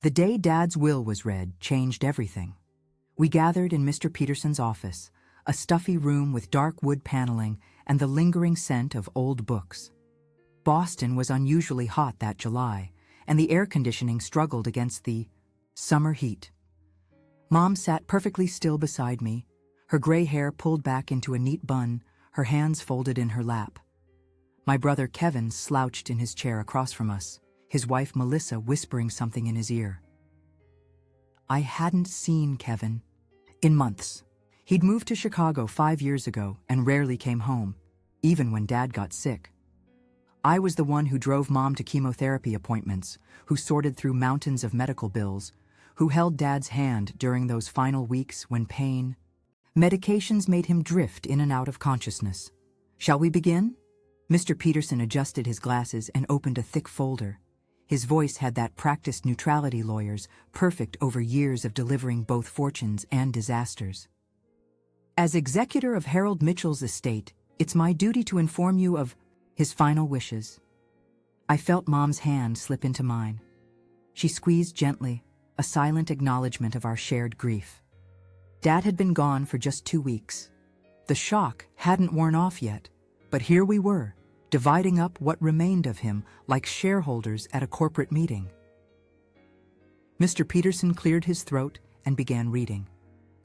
The day Dad's will was read changed everything. We gathered in Mr. Peterson's office, a stuffy room with dark wood paneling and the lingering scent of old books. Boston was unusually hot that July, and the air conditioning struggled against the summer heat. Mom sat perfectly still beside me, her gray hair pulled back into a neat bun, her hands folded in her lap. My brother Kevin slouched in his chair across from us, his wife Melissa whispering something in his ear. I hadn't seen Kevin in months. He'd moved to Chicago 5 years ago and rarely came home, even when Dad got sick. I was the one who drove Mom to chemotherapy appointments, who sorted through mountains of medical bills, who held Dad's hand during those final weeks when medications made him drift in and out of consciousness. Shall we begin? Mr. Peterson adjusted his glasses and opened a thick folder. His voice had that practiced neutrality lawyer's, perfect over years of delivering both fortunes and disasters. As executor of Harold Mitchell's estate, it's my duty to inform you of his final wishes. I felt Mom's hand slip into mine. She squeezed gently, a silent acknowledgement of our shared grief. Dad had been gone for just 2 weeks. The shock hadn't worn off yet, but here we were, dividing up what remained of him like shareholders at a corporate meeting. Mr. Peterson cleared his throat and began reading.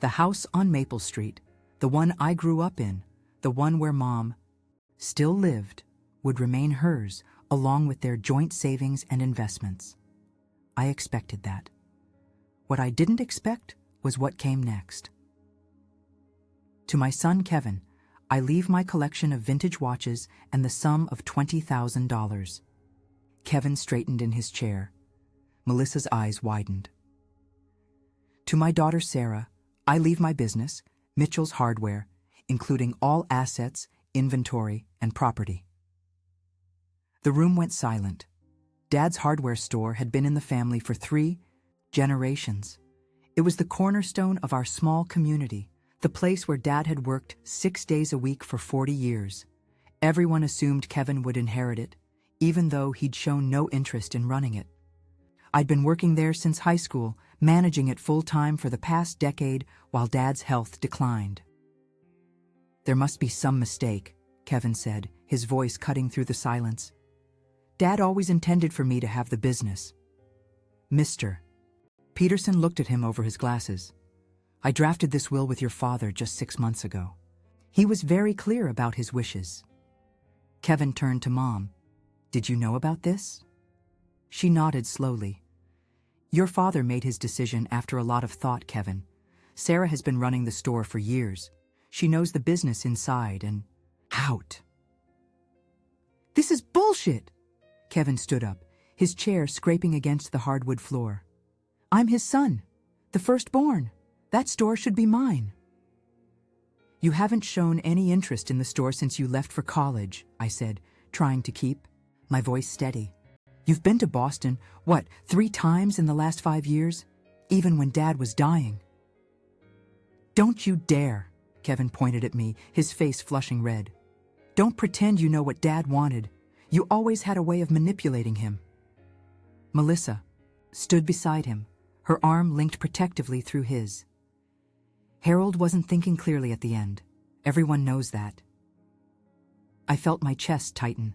The house on Maple Street, the one I grew up in, the one where Mom still lived, would remain hers, along with their joint savings and investments. I expected that. What I didn't expect was what came next. To my son Kevin, I leave my collection of vintage watches and the sum of $20,000. Kevin straightened in his chair. Melissa's eyes widened. To my daughter Sarah, I leave my business, Mitchell's Hardware, including all assets, inventory, and property. The room went silent. Dad's hardware store had been in the family for 3 generations. It was the cornerstone of our small community, the place where Dad had worked 6 days a week for 40 years. Everyone assumed Kevin would inherit it, even though he'd shown no interest in running it. I'd been working there since high school, managing it full-time for the past decade while Dad's health declined. There must be some mistake, Kevin said, his voice cutting through the silence. Dad always intended for me to have the business. Mr. Peterson looked at him over his glasses. I drafted this will with your father just 6 months ago. He was very clear about his wishes. Kevin turned to Mom. Did you know about this? She nodded slowly. Your father made his decision after a lot of thought, Kevin. Sarah has been running the store for years. She knows the business inside and out. This is bullshit! Kevin stood up, his chair scraping against the hardwood floor. I'm his son, the firstborn. That store should be mine. You haven't shown any interest in the store since you left for college, I said, trying to keep my voice steady. You've been to Boston, 3 times in the last 5 years? Even when Dad was dying. Don't you dare, Kevin pointed at me, his face flushing red. Don't pretend you know what Dad wanted. You always had a way of manipulating him. Melissa stood beside him, her arm linked protectively through his. Harold wasn't thinking clearly at the end. Everyone knows that. I felt my chest tighten.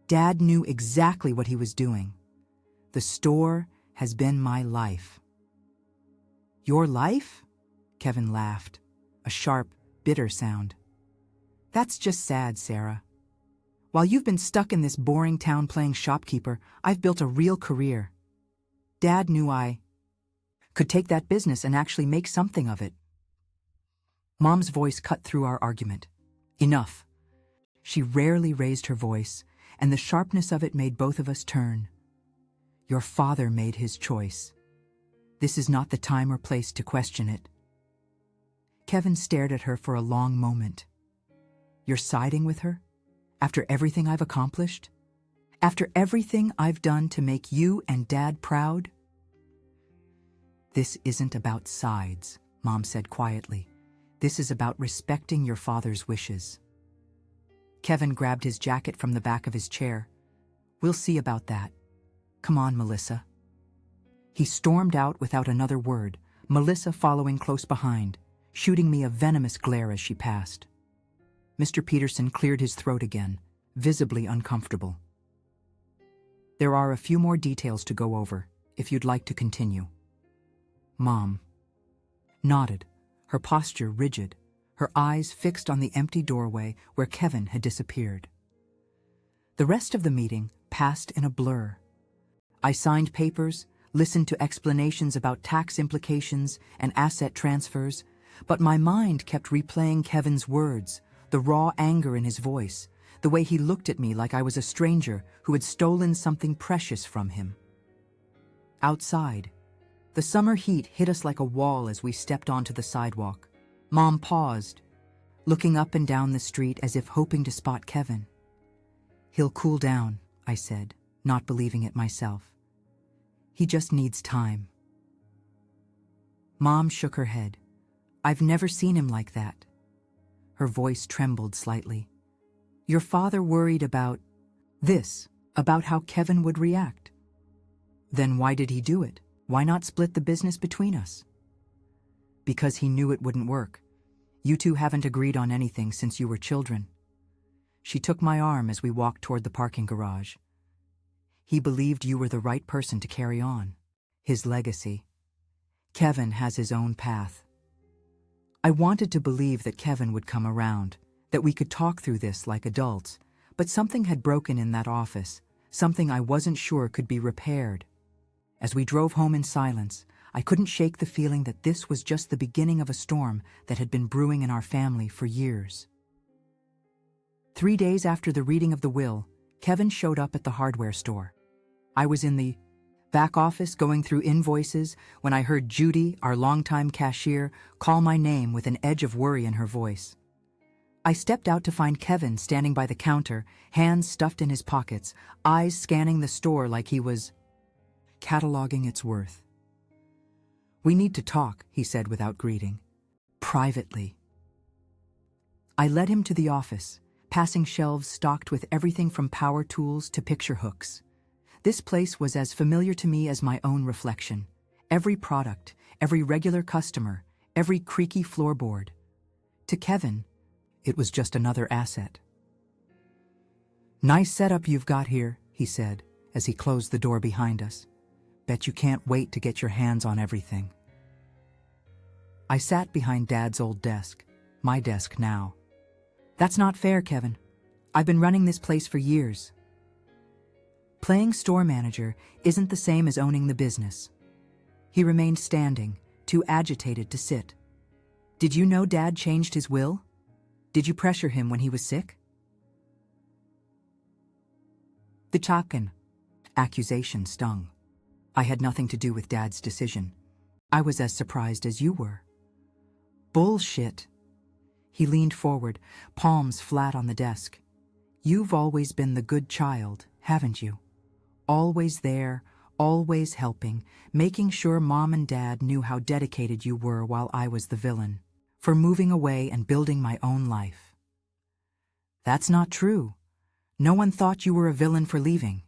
Dad knew exactly what he was doing. The store has been my life. Your life? Kevin laughed, a sharp, bitter sound. That's just sad, Sarah. While you've been stuck in this boring town playing shopkeeper, I've built a real career. Dad knew I could take that business and actually make something of it. Mom's voice cut through our argument. Enough. She rarely raised her voice, and the sharpness of it made both of us turn. Your father made his choice. This is not the time or place to question it. Kevin stared at her for a long moment. You're siding with her? After everything I've accomplished? After everything I've done to make you and Dad proud? This isn't about sides, Mom said quietly. This is about respecting your father's wishes. Kevin grabbed his jacket from the back of his chair. We'll see about that. Come on, Melissa. He stormed out without another word, Melissa following close behind, shooting me a venomous glare as she passed. Mr. Peterson cleared his throat again, visibly uncomfortable. There are a few more details to go over, if you'd like to continue. Mom nodded, her posture rigid, her eyes fixed on the empty doorway where Kevin had disappeared. The rest of the meeting passed in a blur. I signed papers, listened to explanations about tax implications and asset transfers, but my mind kept replaying Kevin's words, the raw anger in his voice, the way he looked at me like I was a stranger who had stolen something precious from him. Outside, the summer heat hit us like a wall as we stepped onto the sidewalk. Mom paused, looking up and down the street as if hoping to spot Kevin. "He'll cool down," I said, not believing it myself. "He just needs time." Mom shook her head. "I've never seen him like that." Her voice trembled slightly. "Your father worried about this, about how Kevin would react. Then why did he do it? Why not split the business between us?" "Because he knew it wouldn't work. You two haven't agreed on anything since you were children." She took my arm as we walked toward the parking garage. "He believed you were the right person to carry on his legacy. Kevin has his own path." I wanted to believe that Kevin would come around, that we could talk through this like adults, but something had broken in that office, something I wasn't sure could be repaired. As we drove home in silence, I couldn't shake the feeling that this was just the beginning of a storm that had been brewing in our family for years. 3 days after the reading of the will, Kevin showed up at the hardware store. I was in the back office going through invoices when I heard Judy, our longtime cashier, call my name with an edge of worry in her voice. I stepped out to find Kevin standing by the counter, hands stuffed in his pockets, eyes scanning the store like he was cataloging its worth. "We need to talk," he said without greeting. "Privately." I led him to the office, passing shelves stocked with everything from power tools to picture hooks. This place was as familiar to me as my own reflection. Every product, every regular customer, every creaky floorboard. To Kevin, it was just another asset. "Nice setup you've got here," he said, as he closed the door behind us. "Bet you can't wait to get your hands on everything." I sat behind Dad's old desk, my desk now. "That's not fair, Kevin. I've been running this place for years." "Playing store manager isn't the same as owning the business." He remained standing, too agitated to sit. "Did you know Dad changed his will? Did you pressure him when he was sick?" The Chakan accusation stung. I had nothing to do with Dad's decision. I was as surprised as you were. "Bullshit." He leaned forward, palms flat on the desk. "You've always been the good child, haven't you? Always there, always helping, making sure Mom and Dad knew how dedicated you were while I was the villain, for moving away and building my own life." "That's not true. No one thought you were a villain for leaving."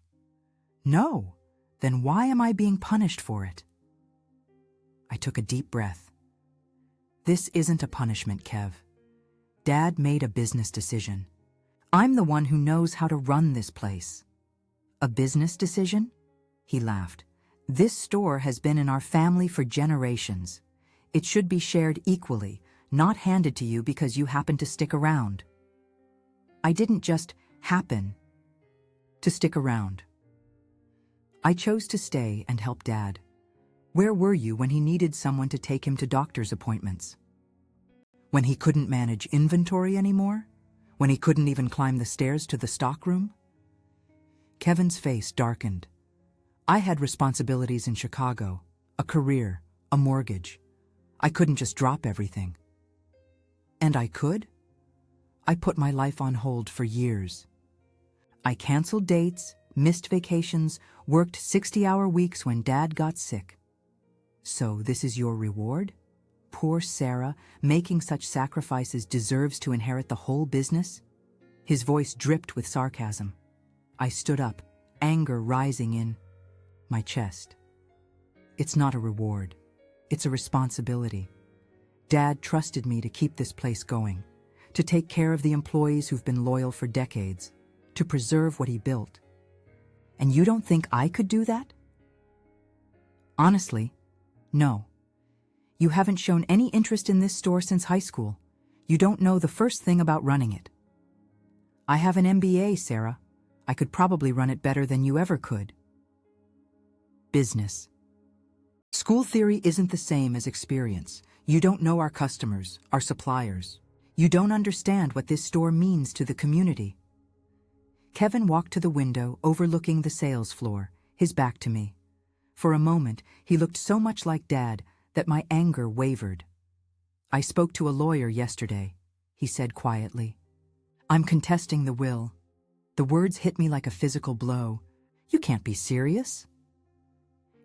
"No? Then why am I being punished for it?" I took a deep breath. "This isn't a punishment, Kev. Dad made a business decision. I'm the one who knows how to run this place." "A business decision?" He laughed. "This store has been in our family for generations. It should be shared equally, not handed to you because you happen to stick around." I didn't just happen to stick around. I chose to stay and help Dad. Where were you when he needed someone to take him to doctor's appointments? When he couldn't manage inventory anymore? When he couldn't even climb the stairs to the stockroom? Kevin's face darkened. I had responsibilities in Chicago, a career, a mortgage. I couldn't just drop everything. And I could? I put my life on hold for years. I canceled dates, missed vacations, worked 60-hour weeks when Dad got sick. "So this is your reward? Poor Sarah, making such sacrifices, deserves to inherit the whole business?" His voice dripped with sarcasm. I stood up, anger rising in my chest. It's not a reward. It's a responsibility. Dad trusted me to keep this place going, to take care of the employees who've been loyal for decades, to preserve what he built. And you don't think I could do that? Honestly, no. You haven't shown any interest in this store since high school. You don't know the first thing about running it. I have an MBA, Sarah. I could probably run it better than you ever could. Business. School theory isn't the same as experience. You don't know our customers, our suppliers. You don't understand what this store means to the community. Kevin walked to the window overlooking the sales floor, his back to me. For a moment, he looked so much like Dad that my anger wavered. I spoke to a lawyer yesterday, he said quietly. I'm contesting the will. The words hit me like a physical blow. You can't be serious.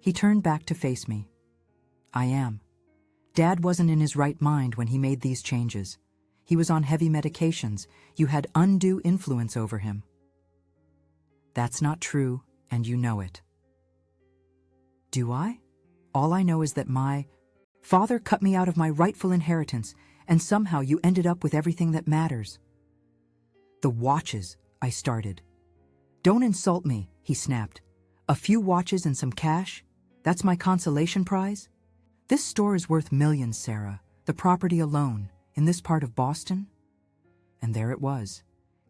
He turned back to face me. I am. Dad wasn't in his right mind when he made these changes. He was on heavy medications. You had undue influence over him. That's not true, and you know it. Do I? All I know is that my father cut me out of my rightful inheritance, and somehow you ended up with everything that matters. The watches, I started. Don't insult me, he snapped. A few watches and some cash? That's my consolation prize? This store is worth millions, Sarah. The property alone, in this part of Boston? And there it was.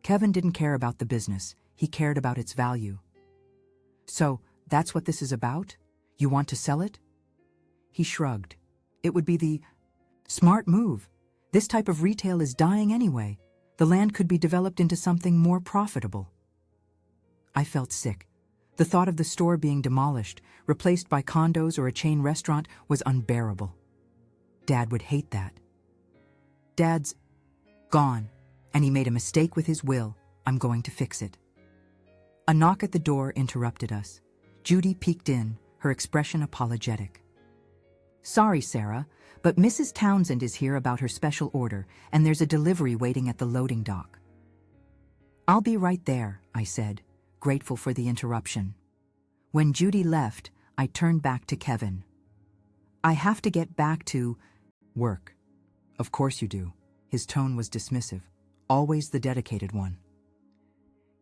Kevin didn't care about the business. He cared about its value. So, that's what this is about? You want to sell it? He shrugged. It would be the smart move. This type of retail is dying anyway. The land could be developed into something more profitable. I felt sick. The thought of the store being demolished, replaced by condos or a chain restaurant, was unbearable. Dad would hate that. Dad's gone, and he made a mistake with his will. I'm going to fix it. A knock at the door interrupted us. Judy peeked in, her expression apologetic. Sorry, Sarah, but Mrs. Townsend is here about her special order, and there's a delivery waiting at the loading dock. I'll be right there, I said, grateful for the interruption. When Judy left, I turned back to Kevin. I have to get back to work. Of course you do. His tone was dismissive, always the dedicated one.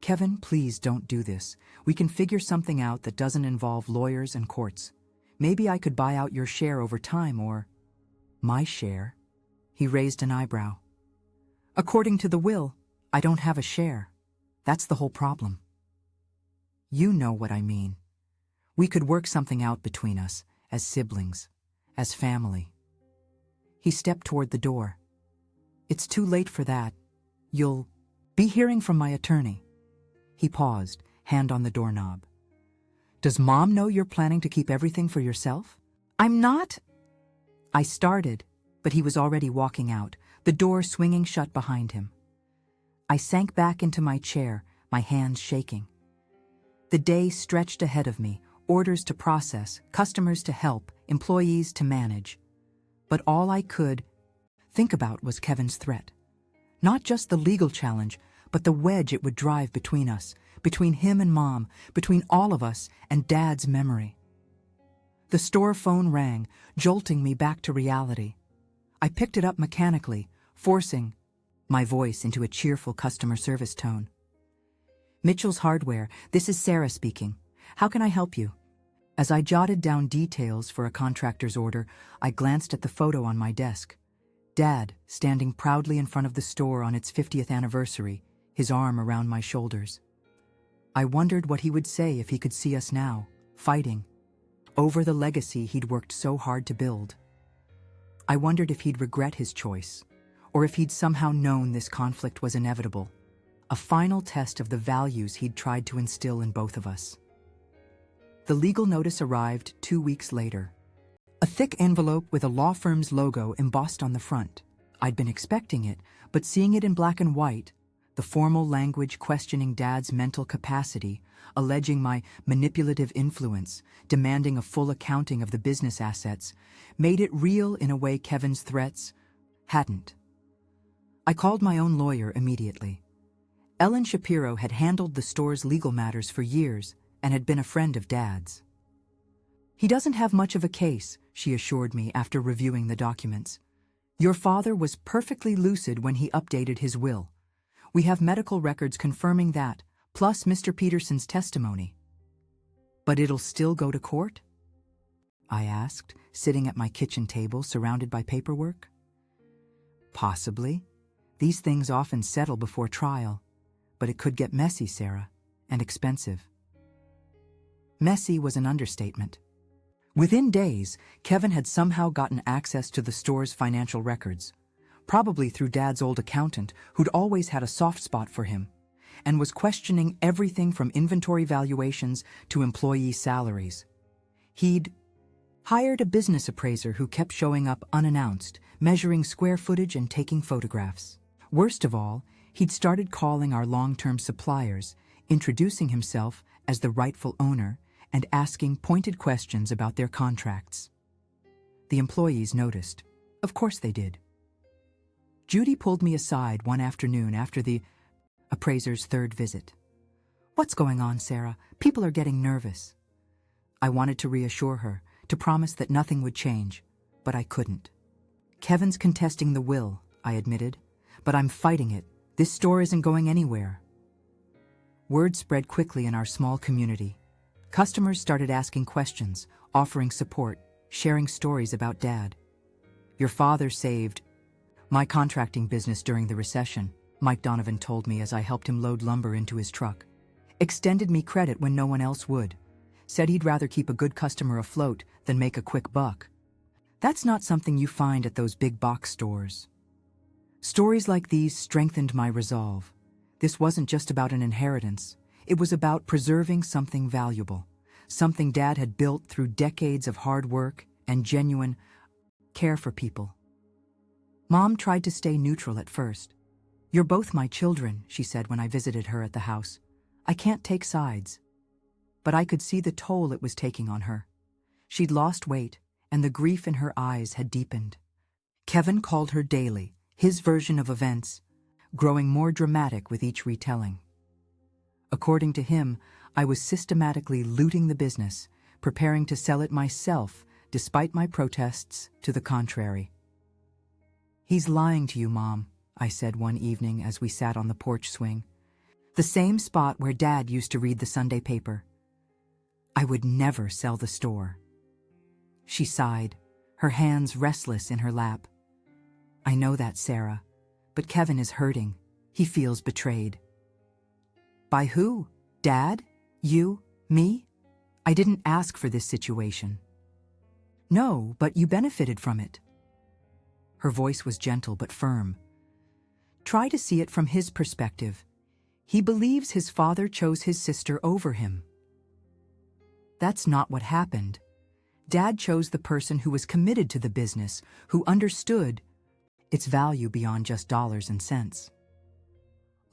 Kevin, please don't do this. We can figure something out that doesn't involve lawyers and courts. Maybe I could buy out your share over time, or my share? He raised an eyebrow. According to the will, I don't have a share. That's the whole problem. You know what I mean. We could work something out between us, as siblings, as family. He stepped toward the door. It's too late for that. You'll be hearing from my attorney. He paused, hand on the doorknob. Does Mom know you're planning to keep everything for yourself? I'm not. I started, but he was already walking out, the door swinging shut behind him. I sank back into my chair, my hands shaking. The day stretched ahead of me, orders to process, customers to help, employees to manage. But all I could think about was Kevin's threat. Not just the legal challenge, but the wedge it would drive between us, between him and Mom, between all of us and Dad's memory. The store phone rang, jolting me back to reality. I picked it up mechanically, forcing my voice into a cheerful customer service tone. Mitchell's Hardware, this is Sarah speaking. How can I help you? As I jotted down details for a contractor's order, I glanced at the photo on my desk. Dad, standing proudly in front of the store on its 50th anniversary, his arm around my shoulders. I wondered what he would say if he could see us now, fighting, over the legacy he'd worked so hard to build. I wondered if he'd regret his choice, or if he'd somehow known this conflict was inevitable, a final test of the values he'd tried to instill in both of us. The legal notice arrived 2 weeks later. A thick envelope with a law firm's logo embossed on the front. I'd been expecting it, but seeing it in black and white, the formal language questioning Dad's mental capacity, alleging my manipulative influence, demanding a full accounting of the business assets, made it real in a way Kevin's threats hadn't. I called my own lawyer immediately. Ellen Shapiro had handled the store's legal matters for years and had been a friend of Dad's. He doesn't have much of a case, she assured me after reviewing the documents. Your father was perfectly lucid when he updated his will. We have medical records confirming that, plus Mr. Peterson's testimony. But it'll still go to court? I asked, sitting at my kitchen table surrounded by paperwork. Possibly. These things often settle before trial. But it could get messy, Sarah, and expensive. Messy was an understatement. Within days, Kevin had somehow gotten access to the store's financial records, probably through Dad's old accountant who'd always had a soft spot for him, and was questioning everything from inventory valuations to employee salaries. He'd hired a business appraiser who kept showing up unannounced, measuring square footage and taking photographs. Worst of all, he'd started calling our long-term suppliers, introducing himself as the rightful owner and asking pointed questions about their contracts. The employees noticed. Of course they did. Judy pulled me aside one afternoon after the appraiser's third visit. What's going on, Sarah? People are getting nervous. I wanted to reassure her, to promise that nothing would change, but I couldn't. Kevin's contesting the will, I admitted, but I'm fighting it. This store isn't going anywhere. Word spread quickly in our small community. Customers started asking questions, offering support, sharing stories about Dad. Your father saved my contracting business during the recession, Mike Donovan told me as I helped him load lumber into his truck. Extended me credit when no one else would. Said he'd rather keep a good customer afloat than make a quick buck. That's not something you find at those big box stores. Stories like these strengthened my resolve. This wasn't just about an inheritance. It was about preserving something valuable, something Dad had built through decades of hard work and genuine care for people. Mom tried to stay neutral at first. You're both my children, she said when I visited her at the house. I can't take sides. But I could see the toll it was taking on her. She'd lost weight, and the grief in her eyes had deepened. Kevin called her daily, his version of events, growing more dramatic with each retelling. According to him, I was systematically looting the business, preparing to sell it myself despite my protests to the contrary. He's lying to you, Mom, I said one evening as we sat on the porch swing. The same spot where Dad used to read the Sunday paper. I would never sell the store. She sighed, her hands restless in her lap. I know that, Sarah, but Kevin is hurting. He feels betrayed. By who? Dad? You? Me? I didn't ask for this situation. No, but you benefited from it. Her voice was gentle but firm. Try to see it from his perspective. He believes his father chose his sister over him. That's not what happened. Dad chose the person who was committed to the business, who understood its value beyond just dollars and cents.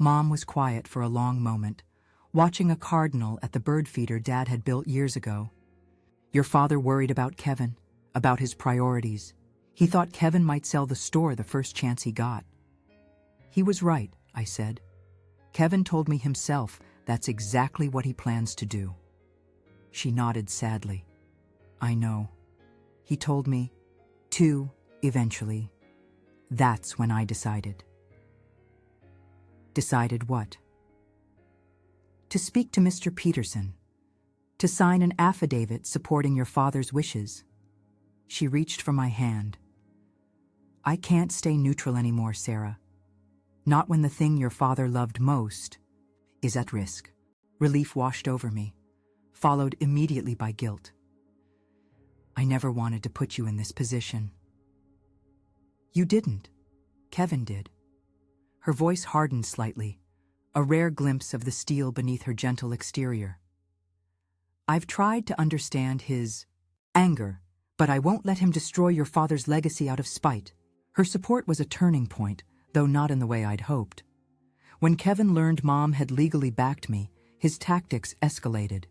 Mom was quiet for a long moment, watching a cardinal at the bird feeder Dad had built years ago. Your father worried about Kevin, about his priorities. He thought Kevin might sell the store the first chance he got. He was right, I said. Kevin told me himself that's exactly what he plans to do. She nodded sadly. I know. He told me, too, eventually. That's when I decided. Decided what? To speak to Mr. Peterson. To sign an affidavit supporting your father's wishes. She reached for my hand. I can't stay neutral anymore, Sarah. Not when the thing your father loved most is at risk. Relief washed over me, followed immediately by guilt. I never wanted to put you in this position. You didn't. Kevin did. Her voice hardened slightly, a rare glimpse of the steel beneath her gentle exterior. I've tried to understand his anger, but I won't let him destroy your father's legacy out of spite. Her support was a turning point, though not in the way I'd hoped. When Kevin learned Mom had legally backed me, his tactics escalated.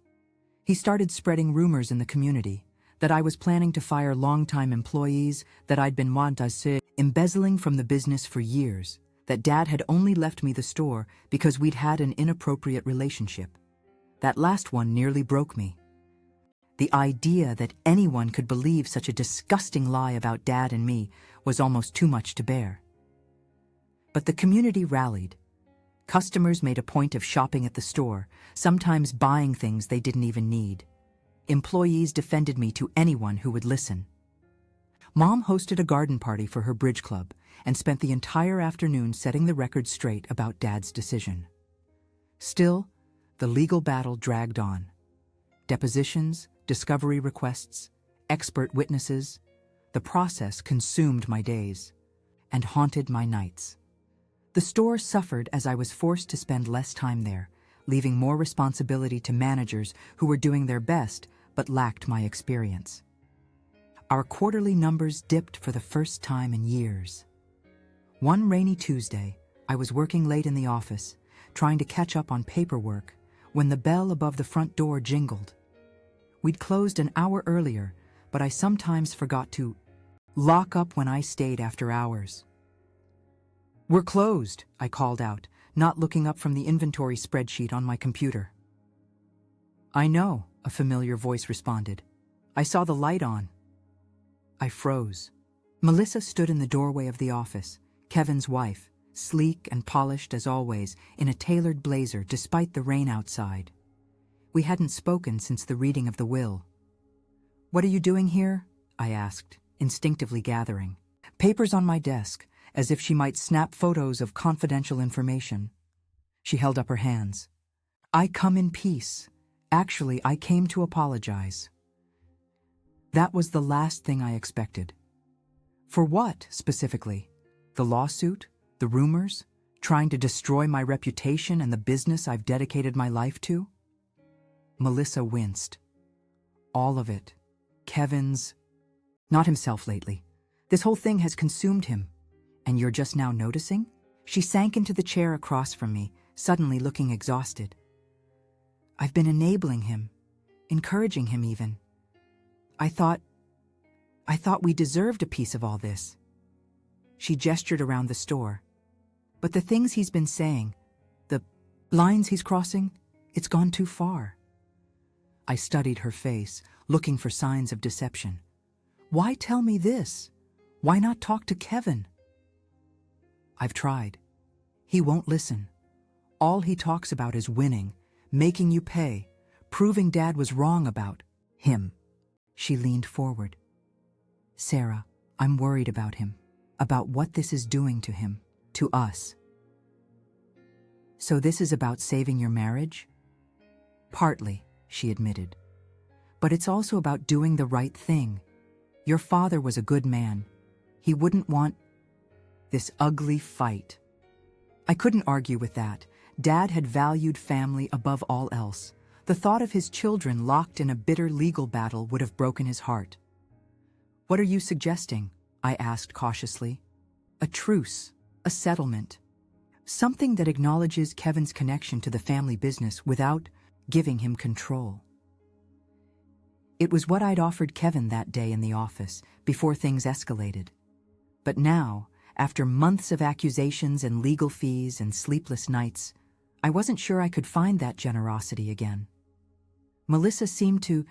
He started spreading rumors in the community that I was planning to fire longtime employees, that I'd been embezzling from the business for years, that Dad had only left me the store because we'd had an inappropriate relationship. That last one nearly broke me. The idea that anyone could believe such a disgusting lie about Dad and me was almost too much to bear. But the community rallied. Customers made a point of shopping at the store, sometimes buying things they didn't even need. Employees defended me to anyone who would listen. Mom hosted a garden party for her bridge club and spent the entire afternoon setting the record straight about Dad's decision. Still, the legal battle dragged on. Depositions, discovery requests, expert witnesses. The process consumed my days and haunted my nights. The store suffered as I was forced to spend less time there, leaving more responsibility to managers who were doing their best but lacked my experience. Our quarterly numbers dipped for the first time in years. One rainy Tuesday, I was working late in the office, trying to catch up on paperwork, when the bell above the front door jingled. We'd closed an hour earlier, but I sometimes forgot to lock up when I stayed after hours. "We're closed," I called out, not looking up from the inventory spreadsheet on my computer. "I know," a familiar voice responded. "I saw the light on." I froze. Melissa stood in the doorway of the office, Kevin's wife, sleek and polished as always, in a tailored blazer despite the rain outside. We hadn't spoken since the reading of the will. "What are you doing here?" I asked, instinctively gathering. "Papers on my desk," as if she might snap photos of confidential information. She held up her hands. "I come in peace. Actually, I came to apologize." That was the last thing I expected. For what, specifically? The lawsuit? The rumors? Trying to destroy my reputation and the business I've dedicated my life to? Melissa winced. All of it. Kevin's... Not himself lately. This whole thing has consumed him. And you're just now noticing? She sank into the chair across from me, suddenly looking exhausted. I've been enabling him, encouraging him even. I thought we deserved a piece of all this. She gestured around the store. But the things he's been saying, the lines he's crossing, it's gone too far. I studied her face, looking for signs of deception. Why tell me this? Why not talk to Kevin? I've tried. He won't listen. All he talks about is winning, making you pay, proving Dad was wrong about him. She leaned forward. "Sarah, I'm worried about him, about what this is doing to him, to us." "So this is about saving your marriage?" "Partly," she admitted. "But it's also about doing the right thing. Your father was a good man. He wouldn't want this ugly fight." I couldn't argue with that. Dad had valued family above all else. The thought of his children locked in a bitter legal battle would have broken his heart. "What are you suggesting?" I asked cautiously. "A truce, a settlement. Something that acknowledges Kevin's connection to the family business without giving him control." It was what I'd offered Kevin that day in the office, before things escalated. But now, after months of accusations and legal fees and sleepless nights, I wasn't sure I could find that generosity again. Melissa seemed to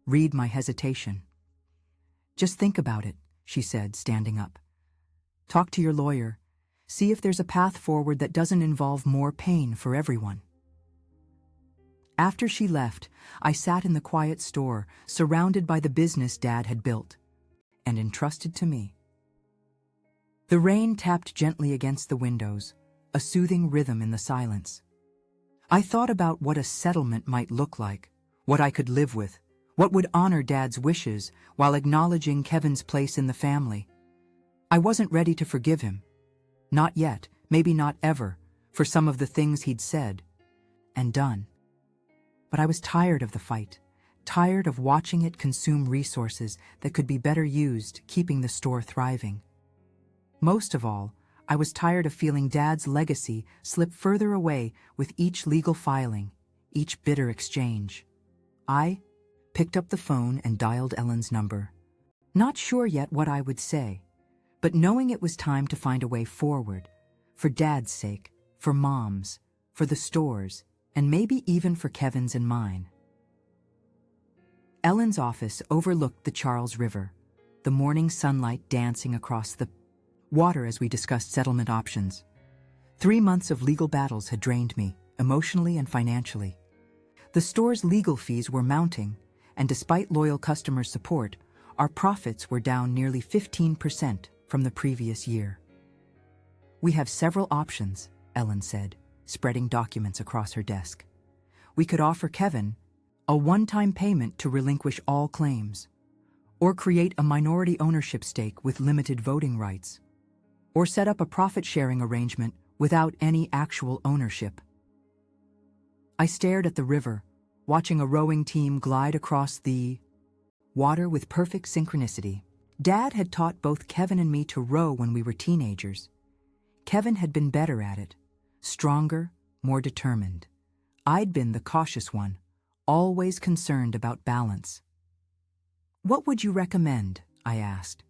read my hesitation. "Just think about it," she said, standing up. "Talk to your lawyer. See if there's a path forward that doesn't involve more pain for everyone." After she left, I sat in the quiet store, surrounded by the business Dad had built and entrusted to me. The rain tapped gently against the windows, a soothing rhythm in the silence. I thought about what a settlement might look like, what I could live with, what would honor Dad's wishes while acknowledging Kevin's place in the family. I wasn't ready to forgive him. Not yet, maybe not ever, for some of the things he'd said and done. But I was tired of the fight, tired of watching it consume resources that could be better used keeping the store thriving. Most of all, I was tired of feeling Dad's legacy slip further away with each legal filing, each bitter exchange. I picked up the phone and dialed Ellen's number. Not sure yet what I would say, but knowing it was time to find a way forward, for Dad's sake, for Mom's, for the store's, and maybe even for Kevin's and mine. Ellen's office overlooked the Charles River, the morning sunlight dancing across the water as we discussed settlement options. 3 months of legal battles had drained me, emotionally and financially. The store's legal fees were mounting, and despite loyal customer support, our profits were down nearly 15% from the previous year. "We have several options," Ellen said, spreading documents across her desk. "We could offer Kevin a one-time payment to relinquish all claims, or create a minority ownership stake with limited voting rights, or set up a profit-sharing arrangement without any actual ownership." I stared at the river, watching a rowing team glide across the water with perfect synchronicity. Dad had taught both Kevin and me to row when we were teenagers. Kevin had been better at it, stronger, more determined. I'd been the cautious one, always concerned about balance. "What would you recommend?" I asked.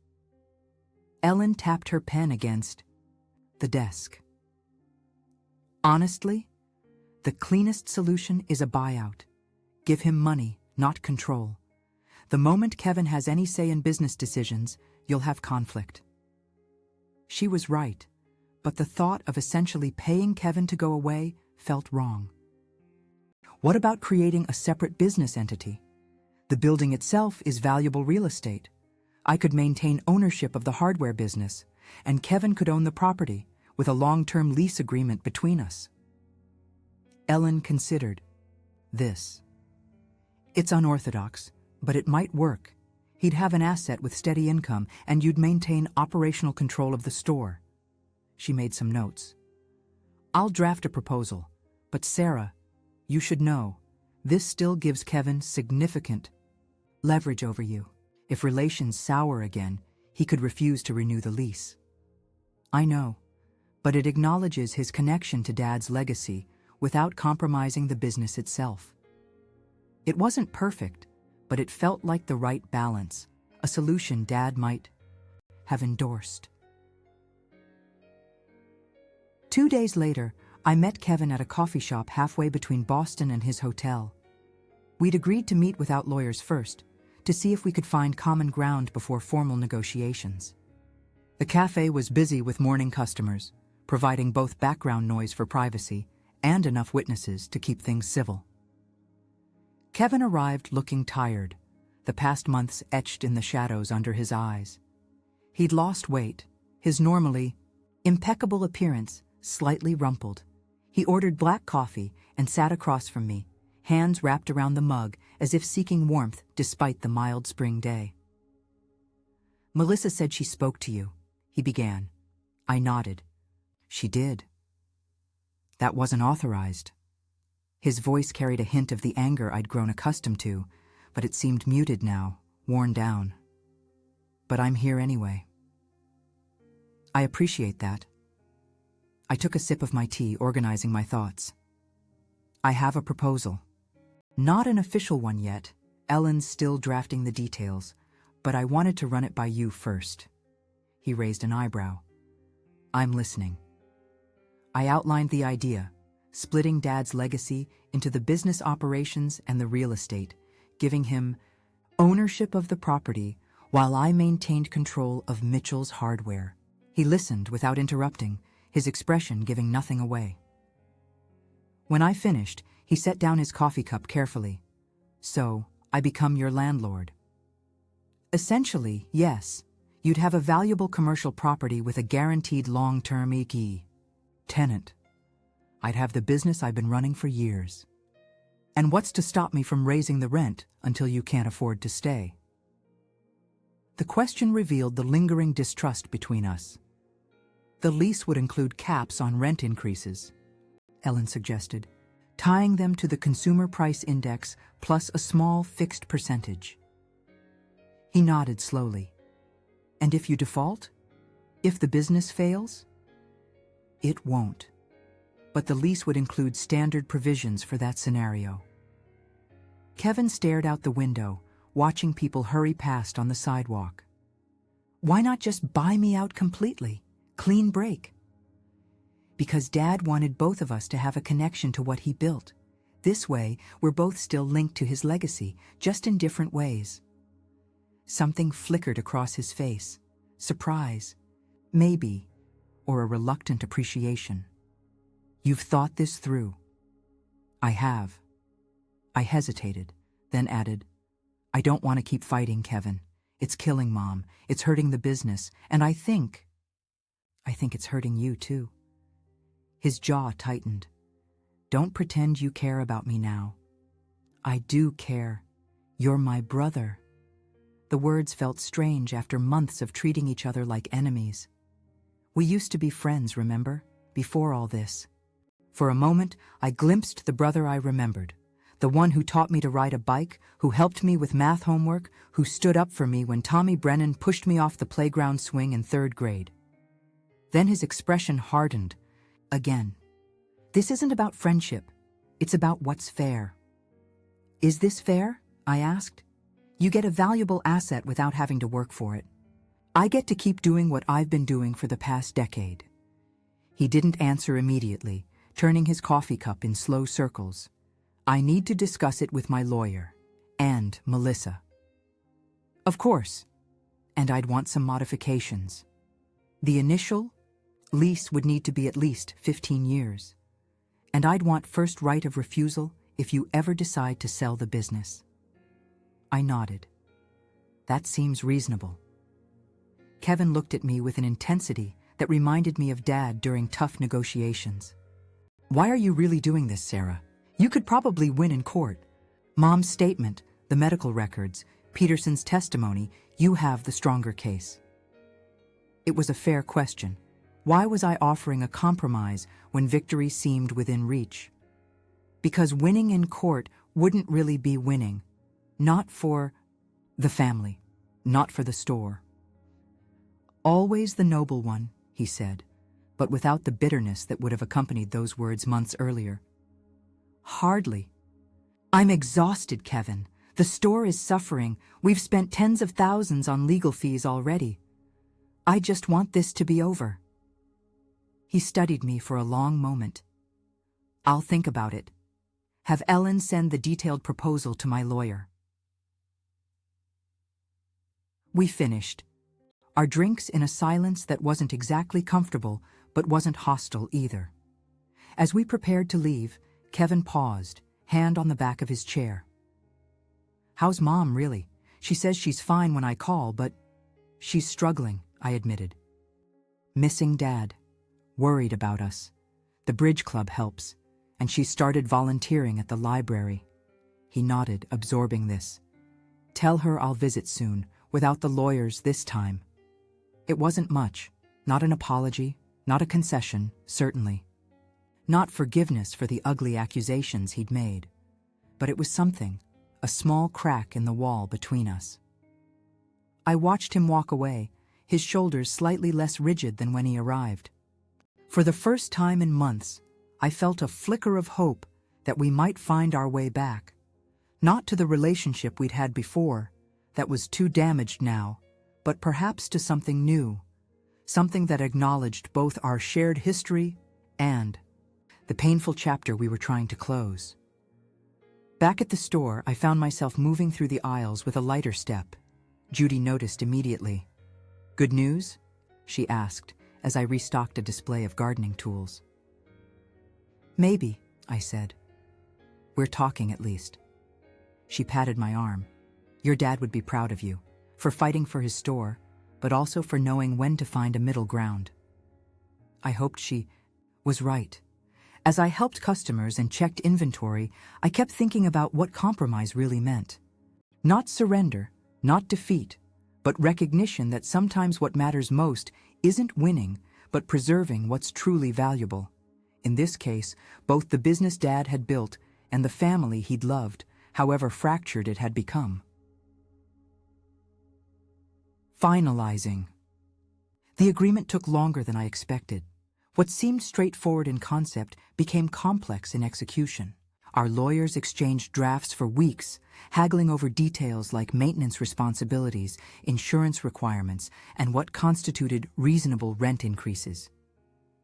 Ellen tapped her pen against the desk. "Honestly, the cleanest solution is a buyout. Give him money, not control. The moment Kevin has any say in business decisions, you'll have conflict." She was right, but the thought of essentially paying Kevin to go away felt wrong. What about creating a separate business entity? The building itself is valuable real estate. I could maintain ownership of the hardware business, and Kevin could own the property, with a long-term lease agreement between us. Ellen considered this. "It's unorthodox, but it might work. He'd have an asset with steady income, and you'd maintain operational control of the store." She made some notes. "I'll draft a proposal, but Sarah, you should know, this still gives Kevin significant leverage over you. If relations sour again, he could refuse to renew the lease." "I know, but it acknowledges his connection to Dad's legacy without compromising the business itself." It wasn't perfect, but it felt like the right balance, a solution Dad might have endorsed. 2 days later, I met Kevin at a coffee shop halfway between Boston and his hotel. We'd agreed to meet without lawyers first, to see if we could find common ground before formal negotiations. The cafe was busy with morning customers, providing both background noise for privacy and enough witnesses to keep things civil. Kevin arrived looking tired, the past months etched in the shadows under his eyes. He'd lost weight, his normally impeccable appearance slightly rumpled. He ordered black coffee and sat across from me, hands wrapped around the mug as if seeking warmth despite the mild spring day. "Melissa said she spoke to you," he began. I nodded. "She did." "That wasn't authorized." His voice carried a hint of the anger I'd grown accustomed to, but it seemed muted now, worn down. "But I'm here anyway." "I appreciate that." I took a sip of my tea, organizing my thoughts. "I have a proposal. Not an official one yet. Ellen's still drafting the details, but I wanted to run it by you first." He raised an eyebrow. "I'm listening." I outlined the idea, splitting Dad's legacy into the business operations and the real estate, giving him ownership of the property while I maintained control of Mitchell's hardware. He listened without interrupting, his expression giving nothing away. When I finished, he set down his coffee cup carefully. "So, I become your landlord?" "Essentially, yes. You'd have a valuable commercial property with a guaranteed long-term tenant. I'd have the business I've been running for years. And what's to stop me from raising the rent until you can't afford to stay?" The question revealed the lingering distrust between us. "The lease would include caps on rent increases," Ellen suggested, "tying them to the consumer price index plus a small fixed percentage." He nodded slowly. "And if you default? If the business fails?" "It won't. But the lease would include standard provisions for that scenario." Kevin stared out the window, watching people hurry past on the sidewalk. "Why not just buy me out completely? Clean break?" "Because Dad wanted both of us to have a connection to what he built. This way, we're both still linked to his legacy, just in different ways. Something flickered across his face. Surprise, maybe, or a reluctant appreciation. You've thought this through. I have. I hesitated, then added, I don't want to keep fighting, Kevin. It's killing Mom, it's hurting the business, and I think it's hurting you too. His jaw tightened. Don't pretend you care about me now. I do care. You're my brother. The words felt strange after months of treating each other like enemies. We used to be friends, remember? Before all this. For a moment, I glimpsed the brother I remembered. The one who taught me to ride a bike, who helped me with math homework, who stood up for me when Tommy Brennan pushed me off the playground swing in 3rd grade. Then his expression hardened. Again. This isn't about friendship. It's about what's fair. Is this fair? I asked. You get a valuable asset without having to work for it. I get to keep doing what I've been doing for the past decade. He didn't answer immediately, turning his coffee cup in slow circles. I need to discuss it with my lawyer. And Melissa. Of course. And I'd want some modifications. The initial lease would need to be at least 15 years. And I'd want first right of refusal if you ever decide to sell the business. I nodded. That seems reasonable. Kevin looked at me with an intensity that reminded me of Dad during tough negotiations. Why are you really doing this, Sarah? You could probably win in court. Mom's statement, the medical records, Peterson's testimony, you have the stronger case. It was a fair question. Why was I offering a compromise when victory seemed within reach? Because winning in court wouldn't really be winning. Not for the family, not for the store. Always the noble one, he said, but without the bitterness that would have accompanied those words months earlier. Hardly. I'm exhausted, Kevin. The store is suffering. We've spent tens of thousands on legal fees already. I just want this to be over. He studied me for a long moment. I'll think about it. Have Ellen send the detailed proposal to my lawyer. We finished. Our drinks in a silence that wasn't exactly comfortable, but wasn't hostile either. As we prepared to leave, Kevin paused, hand on the back of his chair. How's Mom, really? She says she's fine when I call, but she's struggling, I admitted. Missing Dad. Worried about us. The bridge club helps, and she started volunteering at the library. He nodded, absorbing this. Tell her I'll visit soon, without the lawyers this time. It wasn't much. Not an apology, not a concession, certainly. Not forgiveness for the ugly accusations he'd made. But it was something, a small crack in the wall between us. I watched him walk away, his shoulders slightly less rigid than when he arrived. For the first time in months, I felt a flicker of hope that we might find our way back. Not to the relationship we'd had before, that was too damaged now, but perhaps to something new, something that acknowledged both our shared history and the painful chapter we were trying to close. Back at the store, I found myself moving through the aisles with a lighter step. Judy noticed immediately. Good news? She asked, as I restocked a display of gardening tools. Maybe, I said. We're talking at least. She patted my arm. Your dad would be proud of you, for fighting for his store, but also for knowing when to find a middle ground. I hoped she was right. As I helped customers and checked inventory, I kept thinking about what compromise really meant. Not surrender, not defeat, but recognition that sometimes what matters most isn't winning, but preserving what's truly valuable. In this case, both the business Dad had built and the family he'd loved, however fractured it had become. Finalizing. The agreement took longer than I expected. What seemed straightforward in concept became complex in execution. Our lawyers exchanged drafts for weeks, haggling over details like maintenance responsibilities, insurance requirements, and what constituted reasonable rent increases.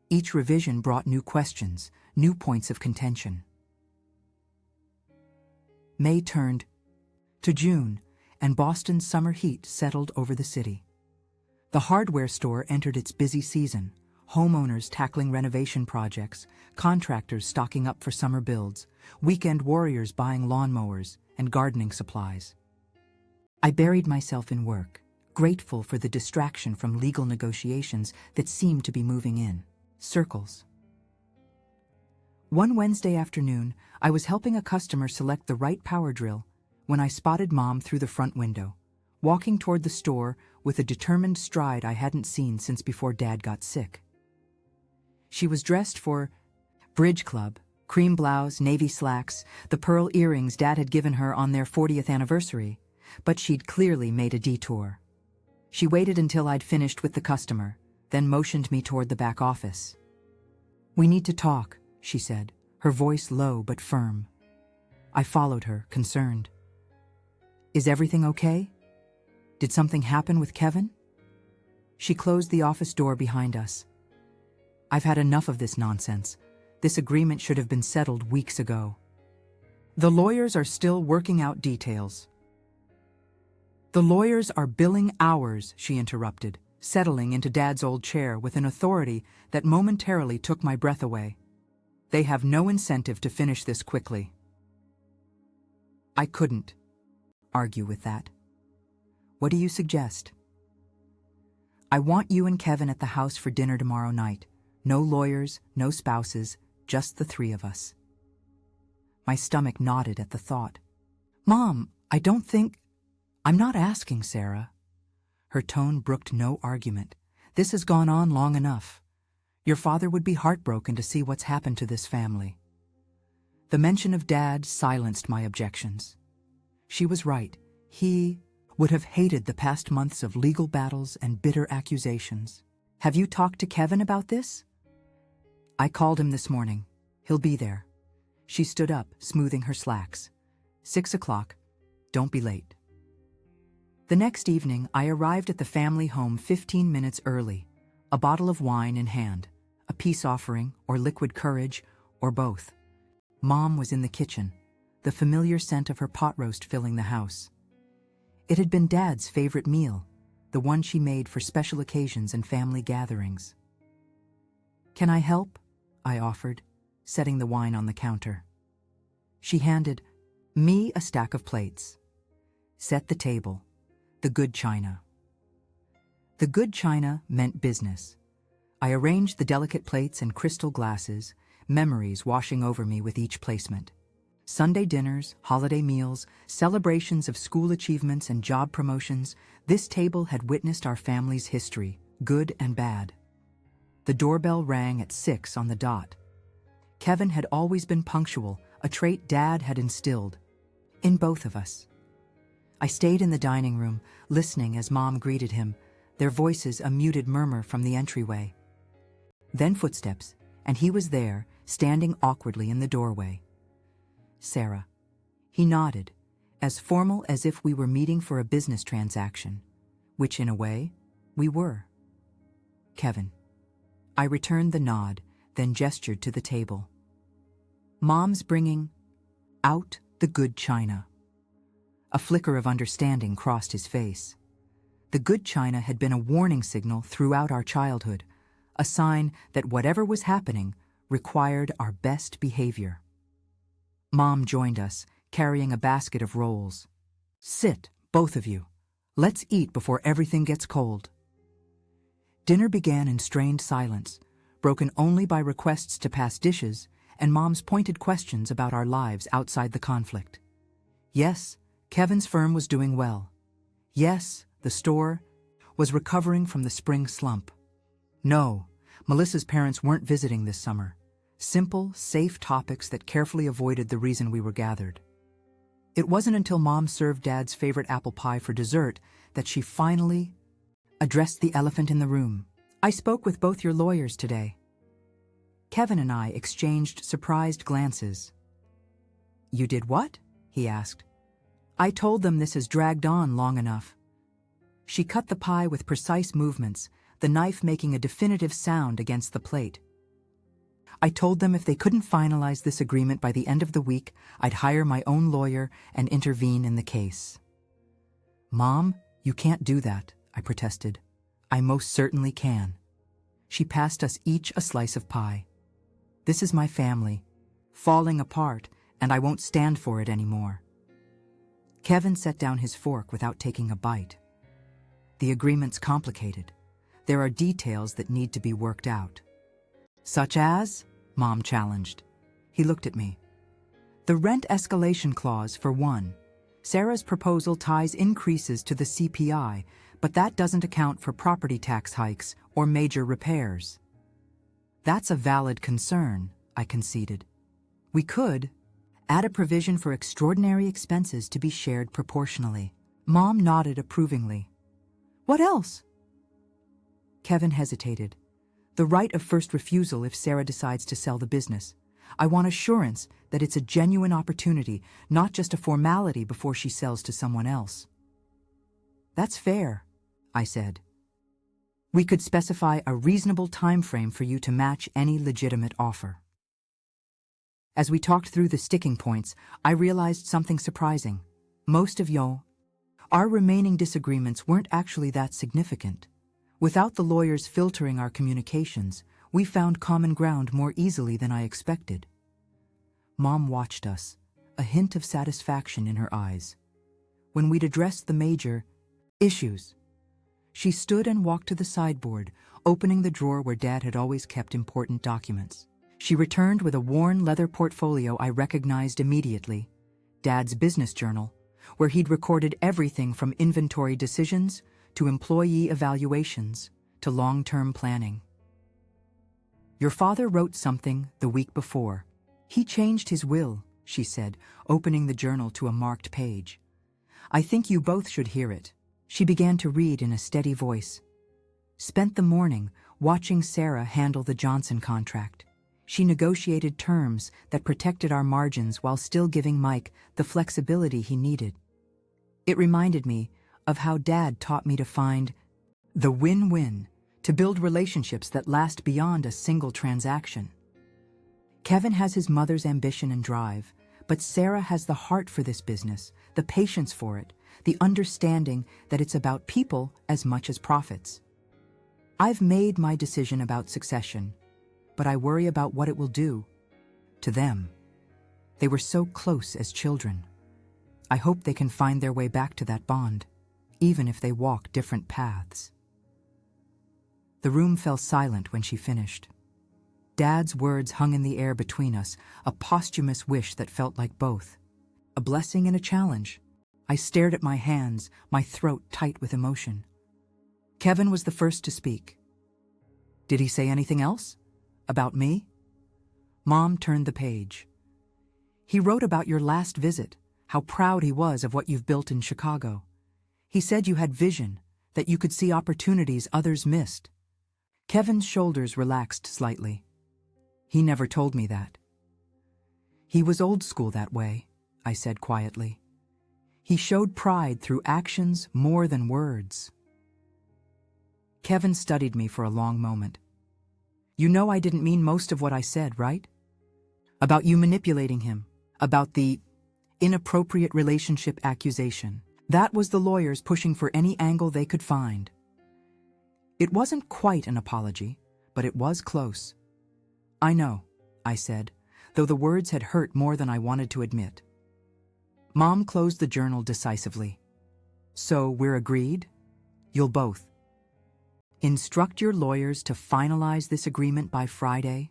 Each revision brought new questions, new points of contention. May turned to June, and Boston's summer heat settled over the city. The hardware store entered its busy season, homeowners tackling renovation projects, contractors stocking up for summer builds, weekend warriors buying lawnmowers and gardening supplies. I buried myself in work, grateful for the distraction from legal negotiations that seemed to be moving in circles. One Wednesday afternoon, I was helping a customer select the right power drill when I spotted Mom through the front window, walking toward the store with a determined stride I hadn't seen since before Dad got sick. She was dressed for bridge club, cream blouse, navy slacks, the pearl earrings Dad had given her on their 40th anniversary, but she'd clearly made a detour. She waited until I'd finished with the customer, then motioned me toward the back office. "We need to talk," she said, her voice low but firm. I followed her, concerned. "Is everything okay? Did something happen with Kevin?" She closed the office door behind us. "I've had enough of this nonsense. This agreement should have been settled weeks ago. The lawyers are still working out details." "The lawyers are billing hours," she interrupted, settling into Dad's old chair with an authority that momentarily took my breath away. "They have no incentive to finish this quickly." I couldn't argue with that. "What do you suggest?" "I want you and Kevin at the house for dinner tomorrow night. No lawyers, no spouses, just the three of us." My stomach knotted at the thought. "Mom, I don't think—" "I'm not asking, Sarah." Her tone brooked no argument. "This has gone on long enough. Your father would be heartbroken to see what's happened to this family." The mention of Dad silenced my objections. She was right. He would have hated the past months of legal battles and bitter accusations. "Have you talked to Kevin about this?" "I called him this morning. He'll be there." She stood up, smoothing her slacks. 6 o'clock. Don't be late." The next evening, I arrived at the family home 15 minutes early, a bottle of wine in hand, a peace offering, or liquid courage, or both. Mom was in the kitchen, the familiar scent of her pot roast filling the house. It had been Dad's favorite meal, the one she made for special occasions and family gatherings. "Can I help?" I offered, setting the wine on the counter. She handed me a stack of plates. "Set the table. The good china." The good china meant business. I arranged the delicate plates and crystal glasses, memories washing over me with each placement. Sunday dinners, holiday meals, celebrations of school achievements and job promotions, this table had witnessed our family's history, good and bad. The doorbell rang at 6 on the dot. Kevin had always been punctual, a trait Dad had instilled in both of us. I stayed in the dining room, listening as Mom greeted him, their voices a muted murmur from the entryway. Then footsteps, and he was there, standing awkwardly in the doorway. "Sarah." He nodded, as formal as if we were meeting for a business transaction, which in a way, we were. "Kevin." I returned the nod, then gestured to the table. "Mom's bringing out the good china." A flicker of understanding crossed his face. The good china had been a warning signal throughout our childhood, a sign that whatever was happening required our best behavior. Mom joined us, carrying a basket of rolls. "Sit, both of you. Let's eat before everything gets cold." Dinner began in strained silence, broken only by requests to pass dishes and Mom's pointed questions about our lives outside the conflict. Yes, Kevin's firm was doing well. Yes, the store was recovering from the spring slump. No, Melissa's parents weren't visiting this summer. Simple, safe topics that carefully avoided the reason we were gathered. It wasn't until Mom served Dad's favorite apple pie for dessert that she finally addressed the elephant in the room. "I spoke with both your lawyers today." Kevin and I exchanged surprised glances. "You did what?" he asked. "I told them this has dragged on long enough." She cut the pie with precise movements, the knife making a definitive sound against the plate. I told them if they couldn't finalize this agreement by the end of the week, I'd hire my own lawyer and intervene in the case. Mom, you can't do that, I protested. I most certainly can. She passed us each a slice of pie. This is my family, falling apart, and I won't stand for it anymore. Kevin set down his fork without taking a bite. The agreement's complicated. There are details that need to be worked out. Such as? Mom challenged. He looked at me. The rent escalation clause, for one. Sarah's proposal ties increases to the CPI, but that doesn't account for property tax hikes or major repairs. That's a valid concern, I conceded. We could add a provision for extraordinary expenses to be shared proportionally. Mom nodded approvingly. What else? Kevin hesitated. The right of first refusal if Sarah decides to sell the business. I want assurance that it's a genuine opportunity, not just a formality before she sells to someone else. That's fair, I said. We could specify a reasonable time frame for you to match any legitimate offer. As we talked through the sticking points, I realized something surprising. Most of our remaining disagreements weren't actually that significant. Without the lawyers filtering our communications, we found common ground more easily than I expected. Mom watched us, a hint of satisfaction in her eyes. When we'd addressed the major issues, she stood and walked to the sideboard, opening the drawer where Dad had always kept important documents. She returned with a worn leather portfolio I recognized immediately, Dad's business journal, where he'd recorded everything from inventory decisions to employee evaluations to long-term planning. Your father wrote something the week before. He changed his will, she said, opening the journal to a marked page. I think you both should hear it. She began to read in a steady voice. Spent the morning watching Sarah handle the Johnson contract. She negotiated terms that protected our margins while still giving Mike the flexibility he needed. It reminded me of how Dad taught me to find the win-win, to build relationships that last beyond a single transaction. Kevin has his mother's ambition and drive, but Sarah has the heart for this business, the patience for it, the understanding that it's about people as much as profits. I've made my decision about succession, but I worry about what it will do to them. They were so close as children. I hope they can find their way back to that bond, even if they walk different paths. The room fell silent when she finished. Dad's words hung in the air between us, a posthumous wish that felt like both. A blessing and a challenge. I stared at my hands, my throat tight with emotion. Kevin was the first to speak. Did he say anything else? About me? Mom turned the page. He wrote about your last visit, how proud he was of what you've built in Chicago. He said you had vision, that you could see opportunities others missed. Kevin's shoulders relaxed slightly. He never told me that. He was old school that way, I said quietly. He showed pride through actions more than words. Kevin studied me for a long moment. You know I didn't mean most of what I said, right? About you manipulating him, about the inappropriate relationship accusation. That was the lawyers pushing for any angle they could find. It wasn't quite an apology, but it was close. I know, I said, though the words had hurt more than I wanted to admit. Mom closed the journal decisively. So we're agreed? You'll both instruct your lawyers to finalize this agreement by Friday?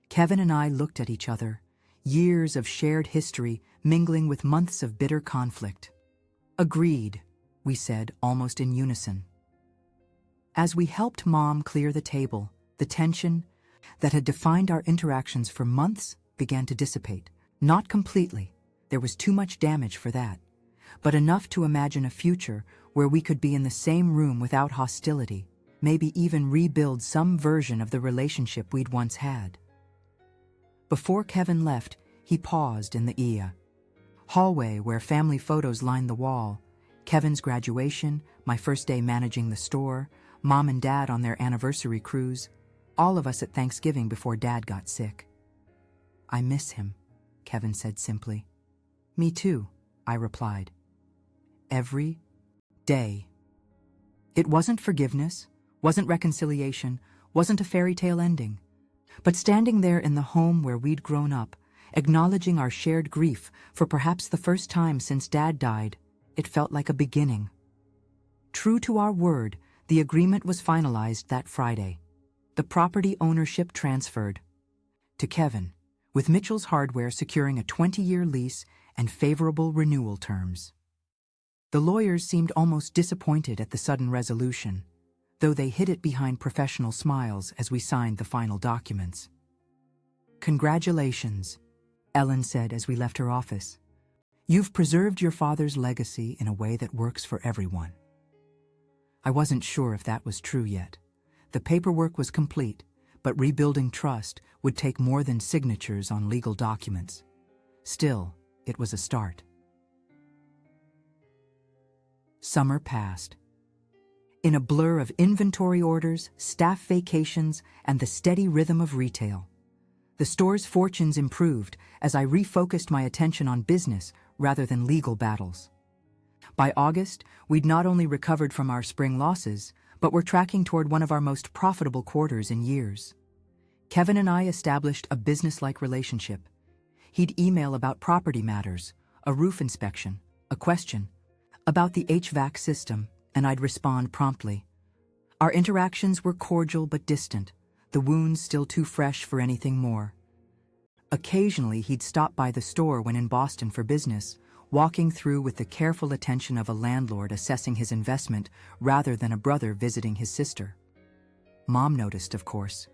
Kevin and I looked at each other, years of shared history mingling with months of bitter conflict. Agreed, we said almost in unison. As we helped Mom clear the table, the tension that had defined our interactions for months began to dissipate. Not completely, there was too much damage for that, but enough to imagine a future where we could be in the same room without hostility, maybe even rebuild some version of the relationship we'd once had. Before Kevin left, he paused in the hallway where family photos lined the wall. Kevin's graduation, my first day managing the store, Mom and Dad on their anniversary cruise. all of us at Thanksgiving before Dad got sick. I miss him, Kevin said simply. Me too, I replied. Every day. It wasn't forgiveness, wasn't reconciliation, wasn't a fairy tale ending. But standing there in the home where we'd grown up, acknowledging our shared grief for perhaps the first time since Dad died, it felt like a beginning. True to our word, the agreement was finalized that Friday. The property ownership transferred to Kevin, with Mitchell's Hardware securing a 20-year lease and favorable renewal terms. The lawyers seemed almost disappointed at the sudden resolution, though they hid it behind professional smiles as we signed the final documents. "Congratulations," Ellen said as we left her office. "You've preserved your father's legacy in a way that works for everyone." I wasn't sure if that was true yet. The paperwork was complete, but rebuilding trust would take more than signatures on legal documents. Still, it was a start. Summer passed. In a blur of inventory orders, staff vacations, and the steady rhythm of retail, the store's fortunes improved as I refocused my attention on business rather than legal battles. By August, we'd not only recovered from our spring losses, but were tracking toward one of our most profitable quarters in years. Kevin and I established a business-like relationship. He'd email about property matters, a roof inspection, a question about the HVAC system, and I'd respond promptly. Our interactions were cordial but distant, the wounds still too fresh for anything more. Occasionally, he'd stop by the store when in Boston for business, walking through with the careful attention of a landlord assessing his investment rather than a brother visiting his sister. Mom noticed, of course.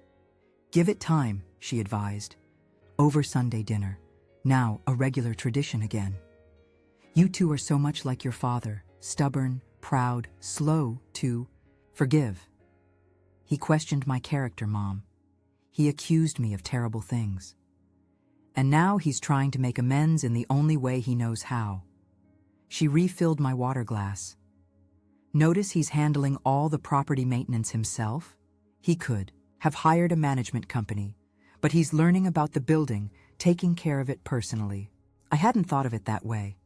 "Give it time," she advised. "Over Sunday dinner, now a regular tradition again. You two are so much like your father, stubborn, proud, slow to forgive." He questioned my character, Mom. He accused me of terrible things. And now he's trying to make amends in the only way he knows how. She refilled my water glass. "Notice he's handling all the property maintenance himself? He could have hired a management company, but he's learning about the building, taking care of it personally. I hadn't thought of it that way."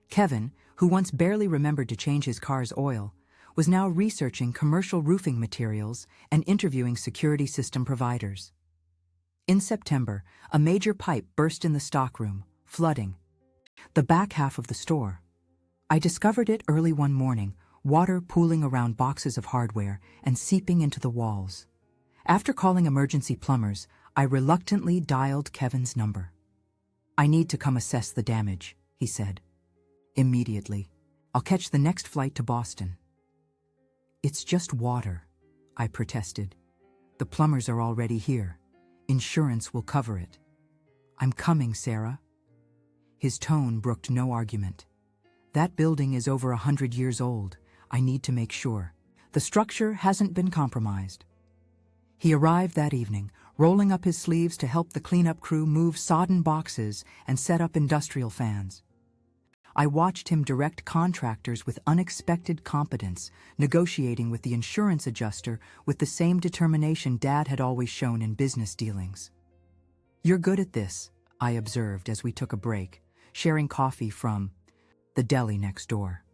Kevin, who once barely remembered to change his car's oil, was now researching commercial roofing materials and interviewing security system providers. In September, a major pipe burst in the stockroom, flooding the back half of the store. I discovered it early one morning, water pooling around boxes of hardware and seeping into the walls. After calling emergency plumbers, I reluctantly dialed Kevin's number. "I need to come assess the damage," he said. "Immediately. I'll catch the next flight to Boston." "It's just water," I protested. "The plumbers are already here. Insurance will cover it." "I'm coming, Sarah." His tone brooked no argument. "That building is over 100 years old. I need to make sure. The structure hasn't been compromised." He arrived that evening, rolling up his sleeves to help the cleanup crew move sodden boxes and set up industrial fans. I watched him direct contractors with unexpected competence, negotiating with the insurance adjuster with the same determination Dad had always shown in business dealings. "You're good at this," I observed as we took a break, sharing coffee from the deli next door.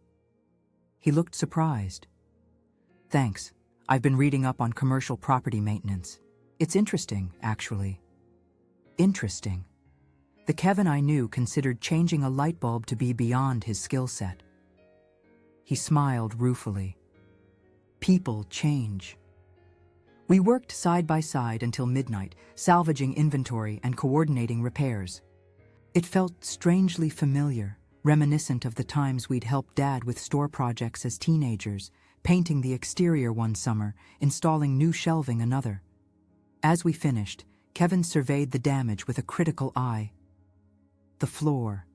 He looked surprised. "Thanks. I've been reading up on commercial property maintenance. It's interesting, actually." Interesting. The Kevin I knew considered changing a light bulb to be beyond his skill set. He smiled ruefully. People change. We worked side by side until midnight, salvaging inventory and coordinating repairs. It felt strangely familiar, reminiscent of the times we'd helped Dad with store projects as teenagers, painting the exterior one summer, installing new shelving another. As we finished, Kevin surveyed the damage with a critical eye. "The floor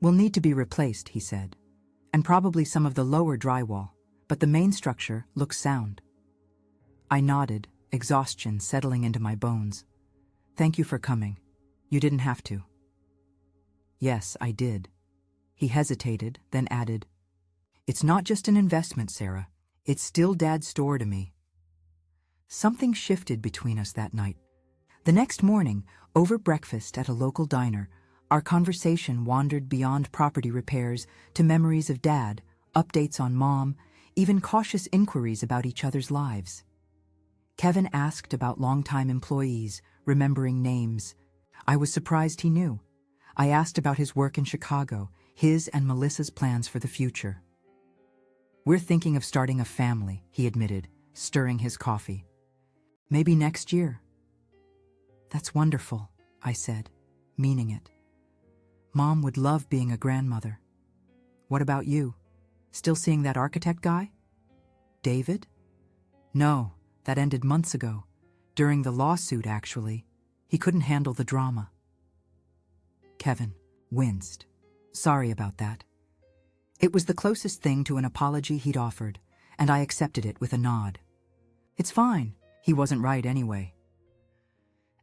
will need to be replaced," he said, "and probably some of the lower drywall, but the main structure looks sound." I nodded, exhaustion settling into my bones. "Thank you for coming. You didn't have to." "Yes, I did." He hesitated, then added, "It's not just an investment, Sarah. It's still Dad's store to me." Something shifted between us that night. The next morning, over breakfast at a local diner, our conversation wandered beyond property repairs to memories of Dad, updates on Mom, even cautious inquiries about each other's lives. Kevin asked about longtime employees, remembering names. I was surprised he knew. I asked about his work in Chicago, his and Melissa's plans for the future. "We're thinking of starting a family," he admitted, stirring his coffee. "Maybe next year." "That's wonderful," I said, meaning it. "Mom would love being a grandmother." "What about you? Still seeing that architect guy?" "David?" "No, that ended months ago. During the lawsuit, actually. He couldn't handle the drama." Kevin winced. "Sorry about that." It was the closest thing to an apology he'd offered, and I accepted it with a nod. "It's fine. He wasn't right anyway."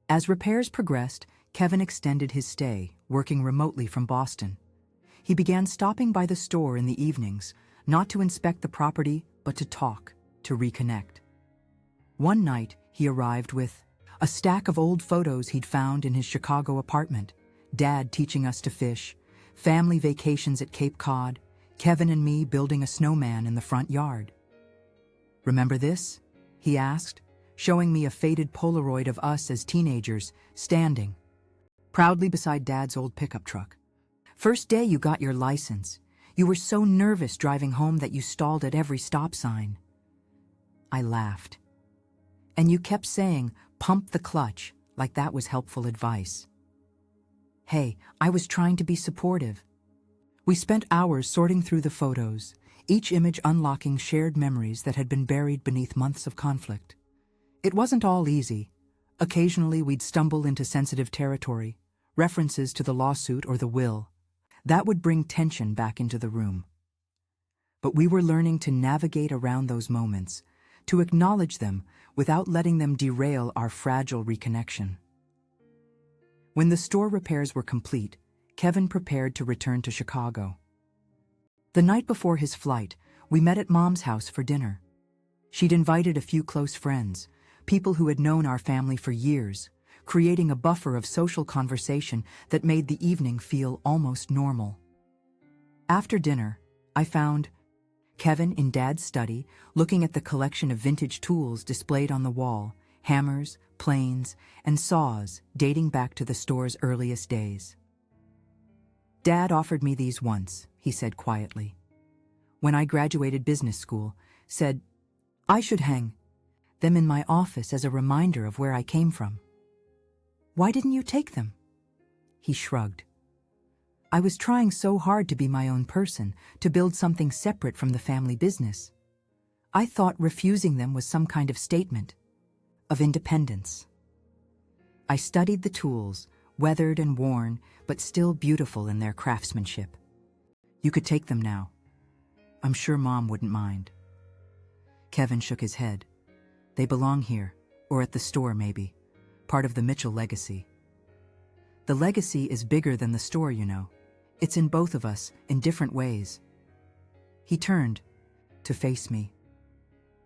As repairs progressed, Kevin extended his stay, working remotely from Boston. He began stopping by the store in the evenings, not to inspect the property, but to talk, to reconnect. One night, he arrived with a stack of old photos he'd found in his Chicago apartment, Dad teaching us to fish, family vacations at Cape Cod, Kevin and me building a snowman in the front yard. "Remember this?" he asked, showing me a faded Polaroid of us as teenagers, standing proudly beside Dad's old pickup truck. "First day you got your license. You were so nervous driving home that you stalled at every stop sign." I laughed. "And you kept saying, 'Pump the clutch,' like that was helpful advice." "Hey, I was trying to be supportive." We spent hours sorting through the photos, each image unlocking shared memories that had been buried beneath months of conflict. It wasn't all easy. Occasionally we'd stumble into sensitive territory, references to the lawsuit or the will. That would bring tension back into the room. But we were learning to navigate around those moments, to acknowledge them without letting them derail our fragile reconnection. When the store repairs were complete, Kevin prepared to return to Chicago. The night before his flight, we met at Mom's house for dinner. She'd invited a few close friends, people who had known our family for years, creating a buffer of social conversation that made the evening feel almost normal. After dinner, I found Kevin in Dad's study, looking at the collection of vintage tools displayed on the wall, hammers, planes, and saws dating back to the store's earliest days. "Dad offered me these once," he said quietly. "When I graduated business school, said I should hang them in my office as a reminder of where I came from." "Why didn't you take them?" He shrugged. "I was trying so hard to be my own person, to build something separate from the family business. I thought refusing them was some kind of statement of independence." I studied the tools, weathered and worn, but still beautiful in their craftsmanship. "You could take them now. I'm sure Mom wouldn't mind." Kevin shook his head. "They belong here, or at the store maybe, part of the Mitchell legacy." "The legacy is bigger than the store, you know. It's in both of us, in different ways." He turned to face me.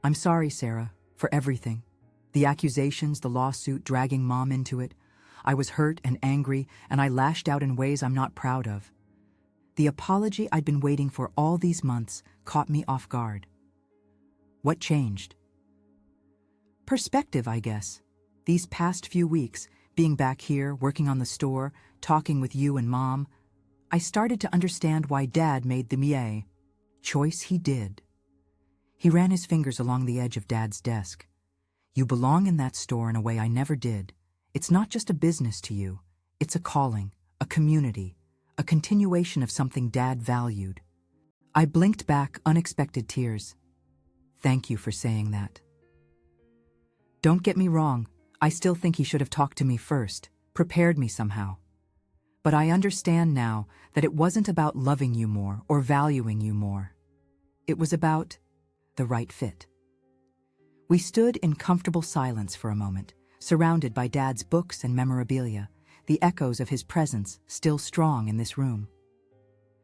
"I'm sorry, Sarah, for everything. The accusations, the lawsuit, dragging Mom into it. I was hurt and angry, and I lashed out in ways I'm not proud of. The apology I'd been waiting for all these months caught me off guard." "What changed?" "Perspective, I guess. These past few weeks, being back here, working on the store, talking with you and Mom, I started to understand why Dad made the choice he did." He ran his fingers along the edge of Dad's desk. "You belong in that store in a way I never did. It's not just a business to you. It's a calling, a community, a continuation of something Dad valued." I blinked back unexpected tears. "Thank you for saying that." Don't get me wrong, I still think he should have talked to me first, prepared me somehow. But I understand now that it wasn't about loving you more or valuing you more. It was about the right fit. We stood in comfortable silence for a moment, surrounded by Dad's books and memorabilia, the echoes of his presence still strong in this room.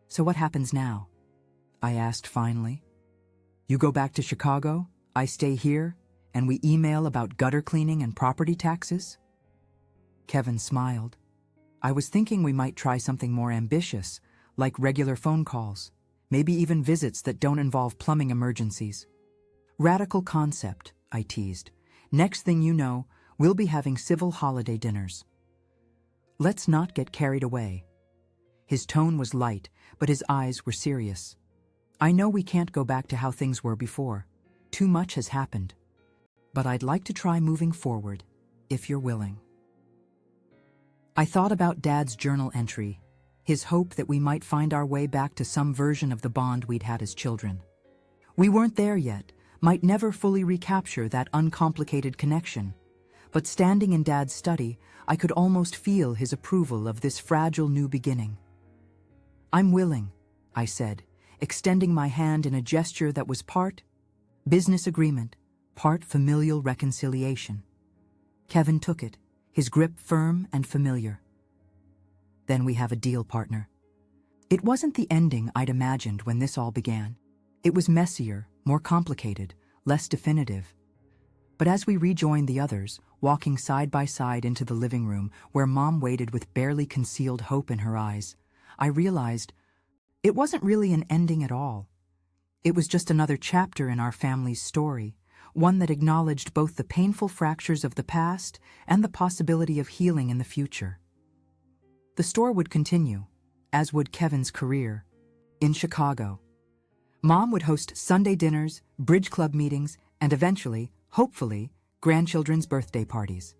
"So what happens now?" I asked finally. "You go back to Chicago, I stay here, and we email about gutter cleaning and property taxes? Kevin smiled. I was thinking we might try something more ambitious, like regular phone calls, maybe even visits that don't involve plumbing emergencies. Radical concept, I teased. Next thing you know, we'll be having civil holiday dinners. Let's not get carried away. His tone was light, but his eyes were serious. I know we can't go back to how things were before. Too much has happened. But I'd like to try moving forward, if you're willing. I thought about Dad's journal entry, his hope that we might find our way back to some version of the bond we'd had as children. We weren't there yet, might never fully recapture that uncomplicated connection. But standing in Dad's study, I could almost feel his approval of this fragile new beginning. I'm willing, I said, extending my hand in a gesture that was part business agreement, part familial reconciliation. Kevin took it, his grip firm and familiar. Then we have a deal, partner. It wasn't the ending I'd imagined when this all began. It was messier, more complicated, less definitive. But as we rejoined the others, walking side by side into the living room where Mom waited with barely concealed hope in her eyes, I realized it wasn't really an ending at all. It was just another chapter in our family's story, one that acknowledged both the painful fractures of the past and the possibility of healing in the future. The store would continue, as would Kevin's career, in Chicago. Mom would host Sunday dinners, bridge club meetings, and eventually, hopefully, grandchildren's birthday parties.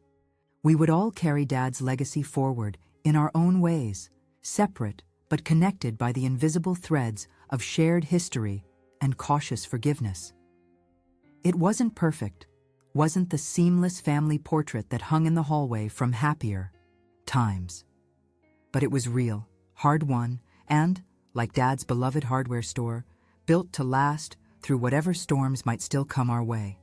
We would all carry Dad's legacy forward in our own ways, separate but connected by the invisible threads of shared history and cautious forgiveness. It wasn't perfect, wasn't the seamless family portrait that hung in the hallway from happier times. But it was real, hard-won, and, like Dad's beloved hardware store, built to last through whatever storms might still come our way.